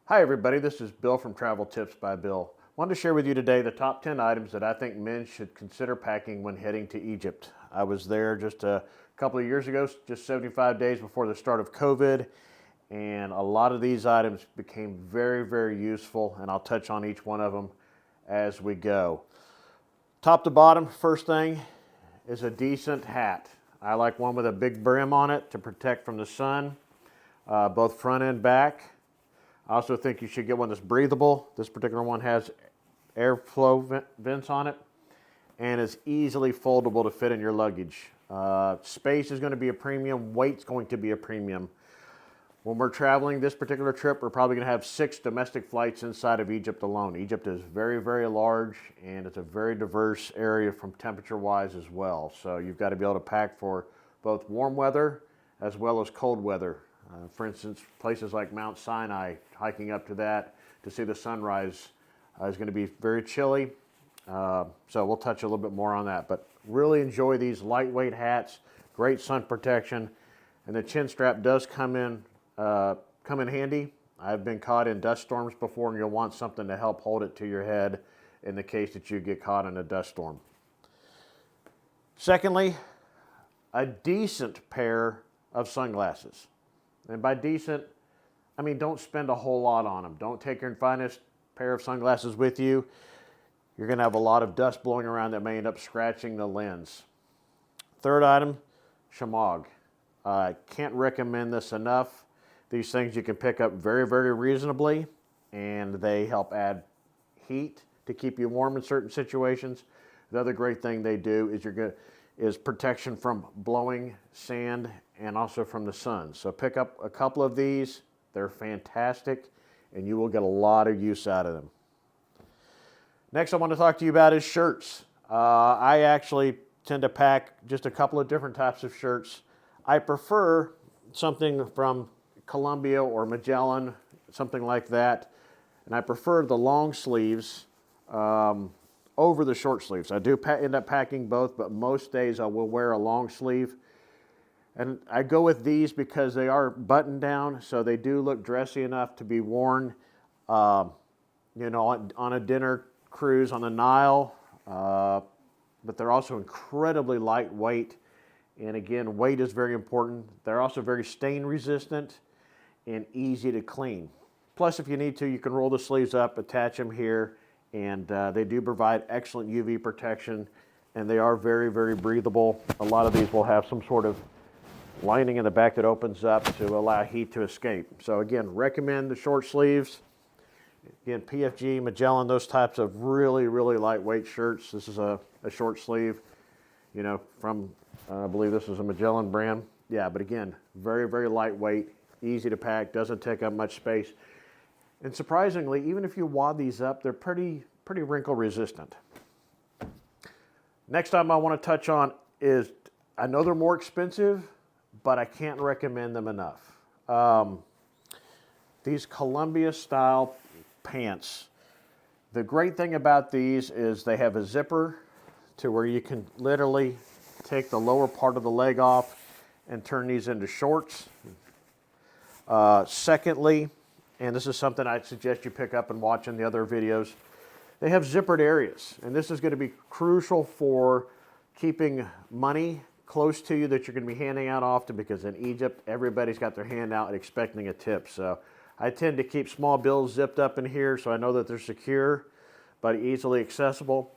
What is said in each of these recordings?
Hi everybody, this is Bill from Travel Tips by Bill. I wanted to share with you today the top 10 items that I think men should consider packing when heading to Egypt. I was there just a couple of years ago, just 75 days before the start of COVID, and a lot of these items became very useful, and I'll touch on each one of them as we go. Top to bottom, first thing is a decent hat. I like one with a big brim on it to protect from the sun, both front and back. I also think you should get one that's breathable. This particular one has airflow vents on it and is easily foldable to fit in your luggage. Space is going to be a premium, weight's going to be a premium. When we're traveling this particular trip, we're probably going to have 6 domestic flights inside of Egypt alone. Egypt is very large, and it's a very diverse area from temperature-wise as well. So you've got to be able to pack for both warm weather as well as cold weather. For instance, places like Mount Sinai, hiking up to that to see the sunrise is going to be very chilly. So we'll touch a little bit more on that. But really enjoy these lightweight hats, great sun protection, and the chin strap does come in handy. I've been caught in dust storms before, and you'll want something to help hold it to your head in the case that you get caught in a dust storm. Secondly, a decent pair of sunglasses. And by decent, I mean don't spend a whole lot on them. Don't take your finest pair of sunglasses with you. You're going to have a lot of dust blowing around that may end up scratching the lens. Third item, shemagh. I can't recommend this enough. These things you can pick up very reasonably, and they help add heat to keep you warm in certain situations. The other great thing they do is protection from blowing sand and also from the sun. So pick up a couple of these. They're fantastic, and you will get a lot of use out of them. Next I want to talk to you about is shirts. I actually tend to pack just a couple of different types of shirts. I prefer something from Columbia or Magellan, something like that, and I prefer the long sleeves over the short sleeves. I do end up packing both, but most days I will wear a long sleeve. And I go with these because they are buttoned down, so they do look dressy enough to be worn, on a dinner cruise on the Nile. But they're also incredibly lightweight. And again, weight is very important. They're also very stain resistant and easy to clean. Plus, if you need to, you can roll the sleeves up, attach them here, and they do provide excellent UV protection, and they are very breathable. A lot of these will have some sort of lining in the back that opens up to allow heat to escape. So again, recommend the short sleeves. Again, PFG, Magellan, those types of really lightweight shirts. This is a short sleeve, from, I believe this is a Magellan brand. Yeah, but again, very lightweight, easy to pack, doesn't take up much space. And surprisingly, even if you wad these up, they're pretty wrinkle resistant. Next item I want to touch on is, I know they're more expensive, but I can't recommend them enough. These Columbia style pants. The great thing about these is they have a zipper to where you can literally take the lower part of the leg off and turn these into shorts. Secondly, and this is something I'd suggest you pick up and watch in the other videos, they have zippered areas, and this is going to be crucial for keeping money close to you that you're going to be handing out often, because in Egypt, everybody's got their hand out and expecting a tip. So I tend to keep small bills zipped up in here so I know that they're secure but easily accessible.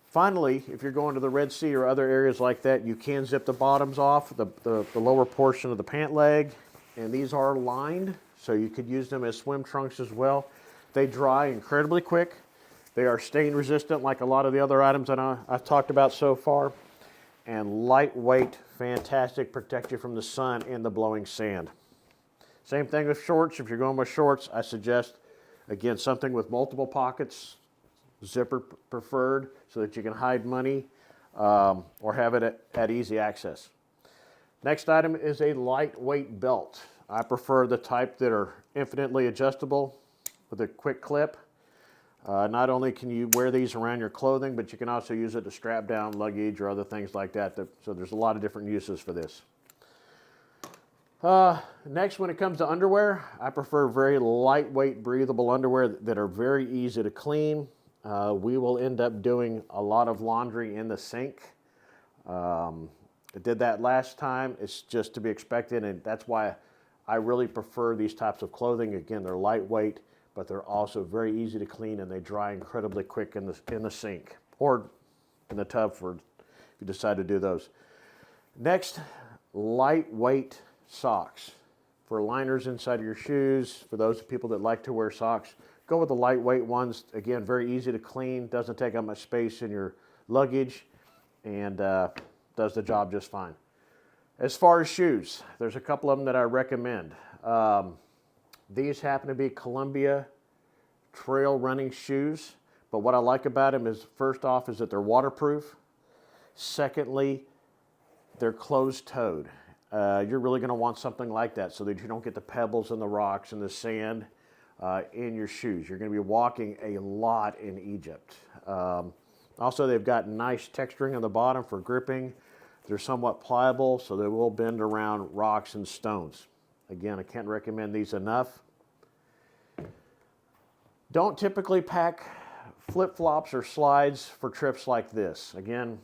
Finally, if you're going to the Red Sea or other areas like that, you can zip the bottoms off, the lower portion of the pant leg, and these are lined, so you could use them as swim trunks as well. They dry incredibly quick. They are stain resistant like a lot of the other items that I've talked about so far. And lightweight, fantastic, protect you from the sun and the blowing sand. Same thing with shorts. If you're going with shorts, I suggest, again, something with multiple pockets, zipper preferred, so that you can hide money or have it at easy access. Next item is a lightweight belt. I prefer the type that are infinitely adjustable with a quick clip. Not only can you wear these around your clothing, but you can also use it to strap down luggage or other things like that. So there's a lot of different uses for this. Next, when it comes to underwear, I prefer very lightweight, breathable underwear that are very easy to clean. We will end up doing a lot of laundry in the sink. I did that last time. It's just to be expected, and that's why I really prefer these types of clothing. Again, they're lightweight, but they're also very easy to clean, and they dry incredibly quick in the sink or in the tub if you decide to do those. Next, lightweight socks. For liners inside of your shoes, for those people that like to wear socks, go with the lightweight ones. Again, very easy to clean, doesn't take up much space in your luggage, and does the job just fine. As far as shoes, there's a couple of them that I recommend. These happen to be Columbia trail running shoes, but what I like about them is, first off, is that they're waterproof. Secondly, they're closed-toed. You're really going to want something like that so that you don't get the pebbles and the rocks and the sand in your shoes. You're going to be walking a lot in Egypt. Also, they've got nice texturing on the bottom for gripping. They're somewhat pliable, so they will bend around rocks and stones. Again, I can't recommend these enough. Don't typically pack flip-flops or slides for trips like this. Again,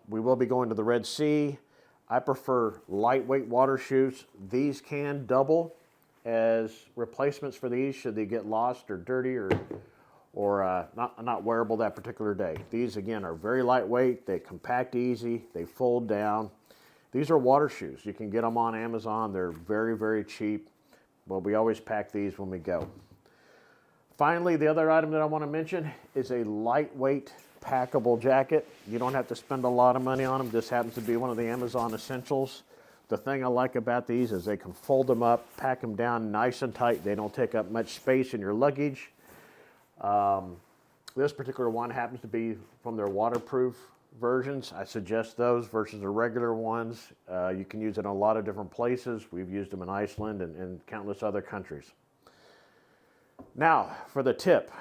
we will be going to the Red Sea. I prefer lightweight water shoes. These can double as replacements for these should they get lost or dirty or not wearable that particular day. These, again, are very lightweight. They compact easy. They fold down. These are water shoes. You can get them on Amazon. They're very, very cheap. But we always pack these when we go. Finally, the other item that I want to mention is a lightweight packable jacket. You don't have to spend a lot of money on them. This happens to be one of the Amazon essentials. The thing I like about these is they can fold them up, pack them down nice and tight. They don't take up much space in your luggage. This particular one happens to be from their waterproof versions. I suggest those versus the regular ones. You can use it in a lot of different places. We've used them in Iceland and countless other countries. Now, for the tip.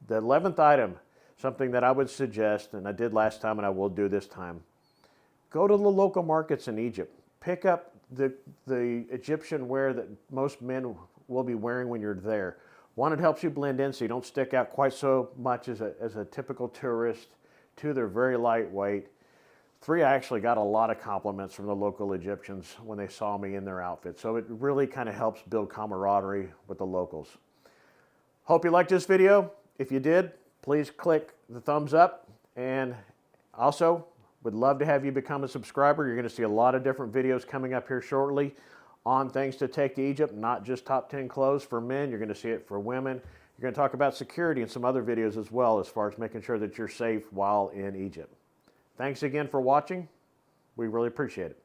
The 11th item, something that I would suggest, and I did last time and I will do this time. Go to the local markets in Egypt. Pick up the Egyptian wear that most men will be wearing when you're there. One, it helps you blend in so you don't stick out quite so much as a typical tourist. Two, they're very lightweight. Three, I actually got a lot of compliments from the local Egyptians when they saw me in their outfit. So it really kind of helps build camaraderie with the locals. Hope you liked this video. If you did, please click the thumbs up. And also, would love to have you become a subscriber. You're going to see a lot of different videos coming up here shortly on things to take to Egypt, not just top 10 clothes for men. You're going to see it for women. You're going to talk about security and some other videos as well as far as making sure that you're safe while in Egypt. Thanks again for watching. We really appreciate it.